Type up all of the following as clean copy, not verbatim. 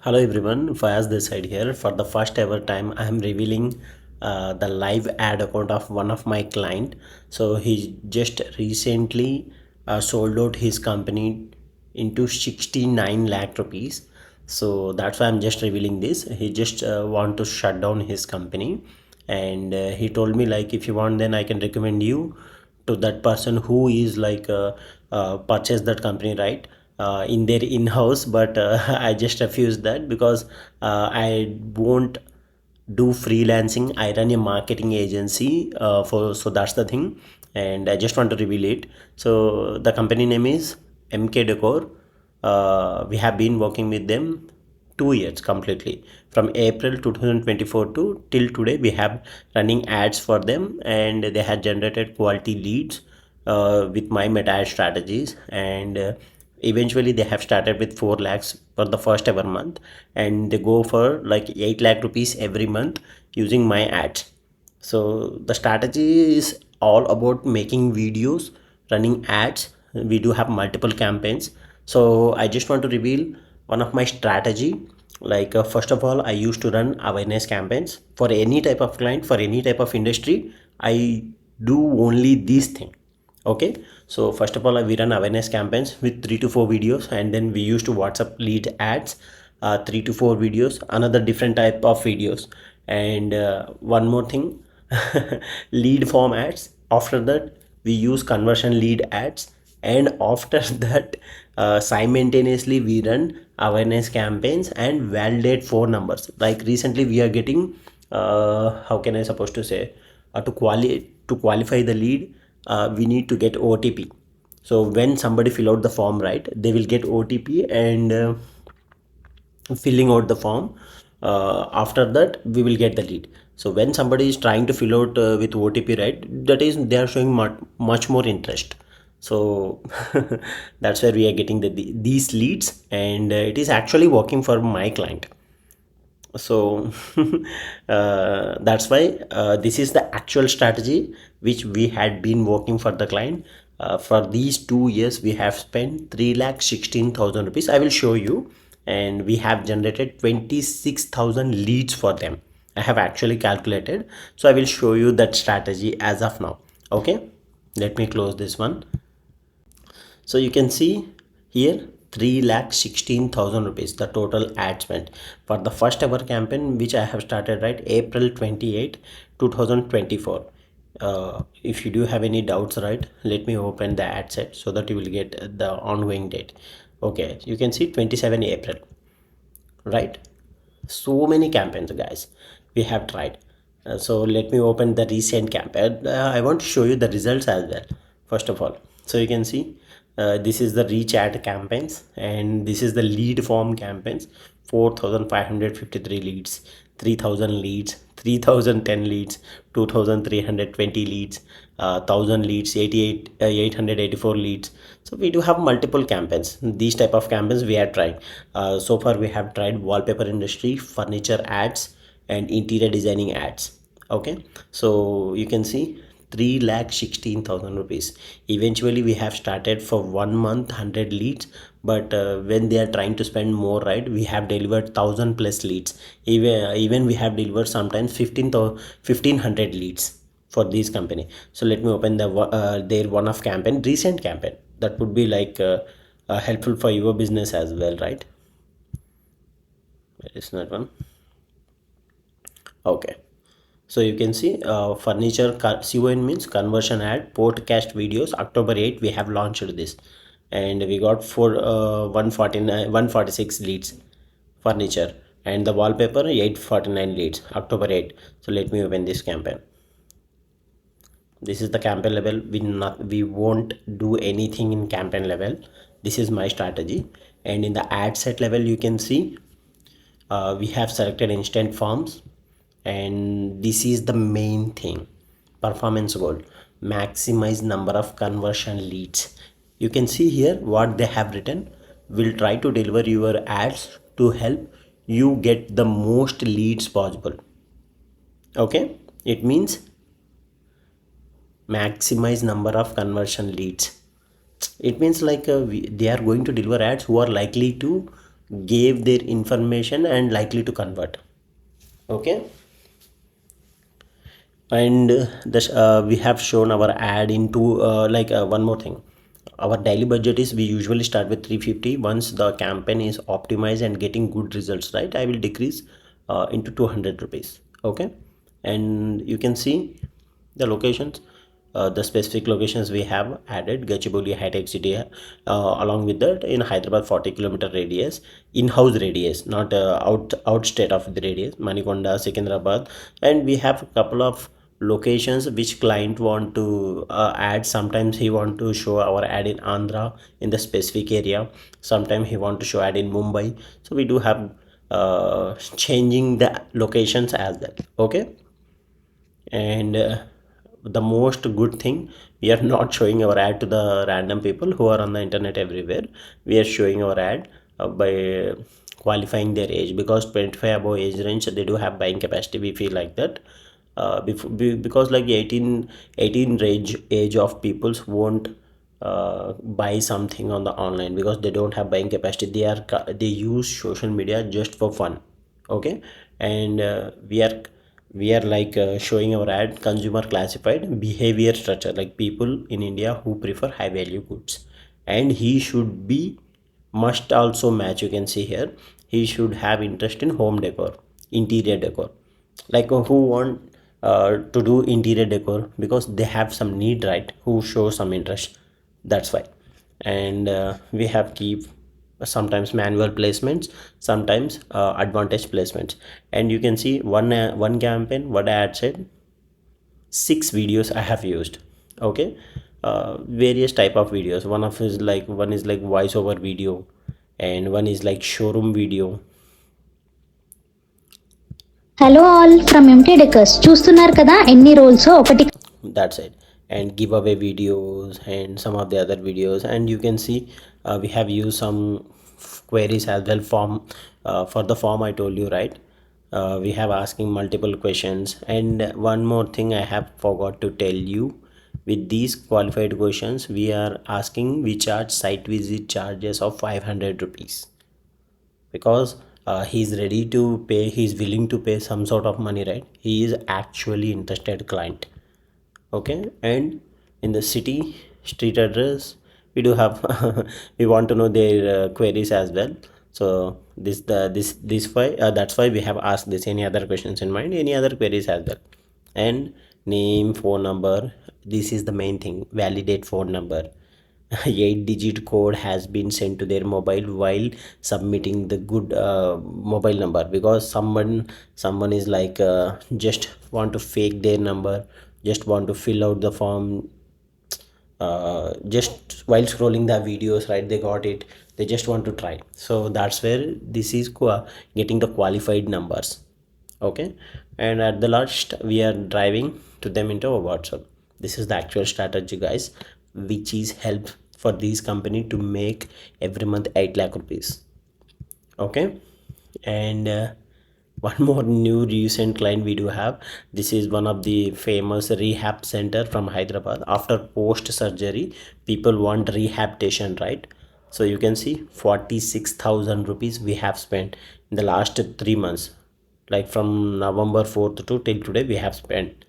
Hello everyone, Fayas this side here. For the first ever time, I am revealing the live ad account of one of my client. So he just recently sold out his company into 69 lakh rupees. So that's why I'm just revealing this. He just want to shut down his company, and he told me like, if you want, then I can recommend you to that person who is like purchase that company, right, in their in-house. But I just refused that because I won't do freelancing. I run a marketing agency so that's the thing, and I just want to reveal it. So the company name is MK Decor. We have been working with them 2 years completely, from April 2024 to till today. We have running ads for them, and they had generated quality leads with my meta ad strategies. And eventually they have started with 4 lakhs for the first ever month, and they go for like 8 lakh rupees every month using my ads. So the strategy is all about making videos, running ads. We do have multiple campaigns. So I just want to reveal one of my strategy. Like first of all, I used to run awareness campaigns for any type of client, for any type of industry. I do only these thing. Okay, so first of all, we run awareness campaigns with 3 to 4 videos, and then we used to WhatsApp lead ads, 3 to 4 videos, another different type of videos, and one more thing, lead form ads. After that, we use conversion lead ads, and after that, simultaneously we run awareness campaigns and validate phone numbers. Like recently we are getting how can I supposed to say, to qualify the lead, we need to get OTP. So when somebody fill out the form, right, they will get OTP, and filling out the form, after that we will get the lead. So when somebody is trying to fill out with OTP, right, that is they are showing much more interest. So that's where we are getting these leads, and it is actually working for my client. So that's why this is the actual strategy which we had been working for the client. For these 2 years we have spent 3,16,000 rupees. I will show you. And we have generated 26,000 leads for them. I have actually calculated, so I will show you that strategy as of now. Okay, let me close this one. So you can see here 3,16,000 rupees, the total ad spent for the first ever campaign which I have started, right, April 28, 2024. If you do have any doubts, right, let me open the ad set so that you will get the ongoing date. Okay, you can see 27 April, right? So many campaigns, guys, we have tried. So let me open the recent campaign. I want to show you the results as well, first of all. So you can see this is the reach ad campaigns, and this is the lead form campaigns. 4,553 leads, 3,000 leads, 3,010 leads, 2,320 leads, 1,000 leads, 884 leads. So we do have multiple campaigns. These type of campaigns we are trying. So far we have tried wallpaper industry, furniture ads, and interior designing ads. Okay, so you can see 3,16,000 rupees. Eventually we have started for 1 month 100 leads, but when they are trying to spend more, right, we have delivered 1,000 plus leads. Even we have delivered sometimes 1,500 leads for this company. So let me open their one of campaign, recent campaign, that would be like helpful for your business as well, right? Where is that one? Okay, so you can see furniture CON means conversion ad podcast videos. October 8 we have launched this, and we got for 149 146 leads. Furniture, and the wallpaper 849 leads, October 8. So let me open this campaign. This is the campaign level. We won't do anything in campaign level. This is my strategy. And in the ad set level, you can see we have selected instant forms, and this is the main thing. Performance goal, maximize number of conversion leads. You can see here what they have written: will try to deliver your ads to help you get the most leads possible. Okay, it means maximize number of conversion leads. It means like they are going to deliver ads who are likely to gave their information and likely to convert. Okay. And this we have shown our ad into one more thing. Our daily budget is, we usually start with 350. Once the campaign is optimized and getting good results, right, I will decrease into 200 rupees. Okay. And you can see the locations, the specific locations we have added: Gachibowli, high tech city, along with that in Hyderabad 40-kilometer radius, in-house radius, not out state of the radius, Manikonda, Secunderabad. And we have a couple of locations which client want to add. Sometimes he want to show our ad in Andhra, in the specific area. Sometimes he want to show ad in Mumbai. So we do have changing the locations as well. Okay. And the most good thing, we are not showing our ad to the random people who are on the internet everywhere. We are showing our ad by qualifying their age, because 25 above age range, they do have buying capacity, we feel like that. Because like 18 age of peoples won't buy something on the online, because they don't have buying capacity. They use social media just for fun. Okay. And we are like showing our ad consumer classified behavior structure, like people in India who prefer high value goods. And he should be, must also match, you can see here, he should have interest in home decor, interior decor, like who want to do interior decor, because they have some need, right, who show some interest. That's why. And we have keep sometimes manual placements, sometimes advantage placements. And you can see one campaign, what I had said, 6 videos I have used. Okay. Various type of videos. One is like voiceover video, and one is like showroom video. Hello all from empty decors. చూస్తున్నారు కదా ఎన్ని roles ఒకటి. That's it. And giveaway videos and some of the other videos. And you can see we have used some queries as well. Form, for the form I told you, right, we have asking multiple questions. And one more thing I have forgot to tell you, with these qualified questions we are asking, we charge site visit charges of 500 rupees, because he's ready to pay, he's willing to pay some sort of money, right, he is actually interested client. Okay. And in the city, street address, we do have we want to know their queries as well. So this why, that's why we have asked this. Any other questions in mind, any other queries as well. And name, phone number, this is the main thing, validate phone number. 8-digit code has been sent to their mobile while submitting the good mobile number, because someone is like just want to fake their number, just want to fill out the form, just while scrolling the videos, right, they got it, they just want to try. So that's where this is getting the qualified numbers. Okay. And at the last, we are driving to them into a WhatsApp. This is the actual strategy, guys, which is help for these company to make every month 8 lakh rupees. Okay. And one more new recent client we do have. This is one of the famous rehab center from Hyderabad. After post surgery, people want rehabilitation, right? So you can see 46,000 rupees we have spent in the last 3 months, like from November 4th to till today. We have spent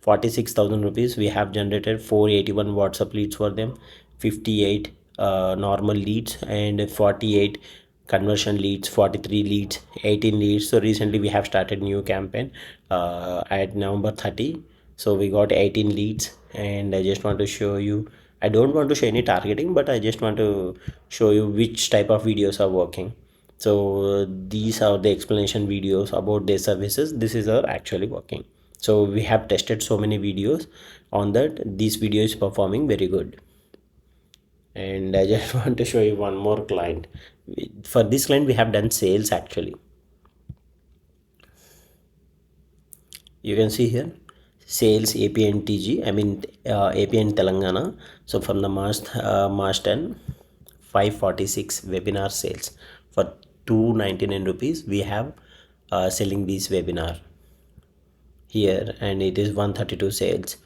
46,000 rupees. We have generated 481 WhatsApp leads for them, 58 normal leads, and 48 conversion leads, 43 leads, 18 leads. So recently we have started new campaign at November 30. So we got 18 leads. And I just want to show you, I don't want to show any targeting, but I just want to show you which type of videos are working. So these are the explanation videos about their services. This is our actually working. So we have tested so many videos on that. This video is performing very good. And I just want to show you one more client. For this client we have done sales actually. You can see here, sales AP and TG, I mean AP and Telangana. So from the March 10, 546 webinar sales for 299 rupees. We have selling this webinar here, and it is 132 sales.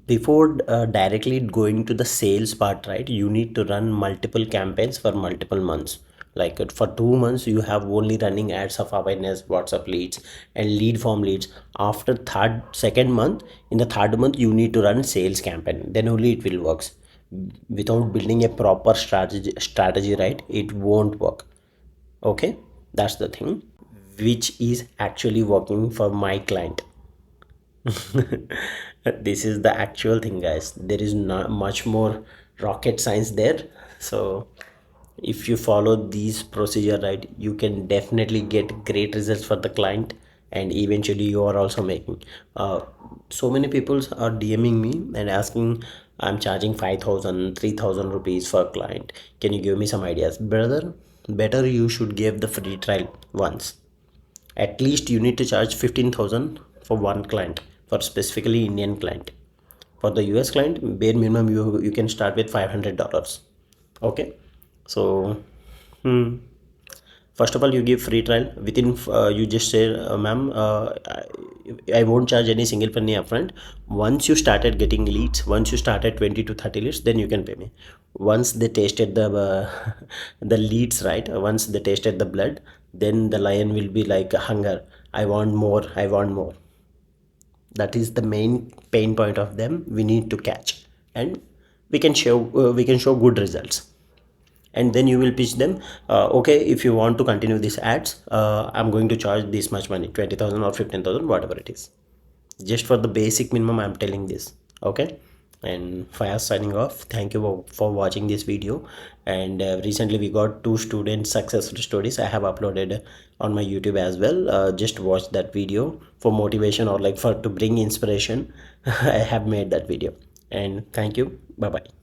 Before directly going to the sales part, right, you need to run multiple campaigns for multiple months Like for 2 months you have only running ads of awareness, WhatsApp leads and lead form leads. After second month, in the third month you need to run sales campaign, then only it will works. Without building a proper strategy, right, it won't work. Okay, that's the thing which is actually working for my client. This is the actual thing, guys. There is not much more rocket science there. So if you follow these procedure, right, you can definitely get great results for the client, and eventually you are also making so many people are DMing me and asking, I'm charging 5,000, 3,000 rupees for a client, can you give me some ideas? Brother, better you should give the free trial once. At least you need to charge 15,000 for one client, for specifically Indian client. For the US client, bare minimum you can start with $500. Okay, so hmm, first of all you give free trial. Within you just say, ma'am, I won't charge any single penny upfront. Once you started getting leads, once you started 20 to 30 leads, then you can pay me. Once they tasted the the leads, right, once they tasted the blood, then the lion will be like hunger. I want more, I want more. That is the main pain point of them we need to catch, and we can show good results. And then you will pitch them, okay, if you want to continue these ads, I'm going to charge this much money, 20,000 or 15,000, whatever it is. Just for the basic minimum I'm telling this. Okay, and Fayas signing off. Thank you for watching this video. And recently we got 2 student success stories I have uploaded on my YouTube as well. Just watch that video for motivation, or like for to bring inspiration. I have made that video. And thank you, bye bye.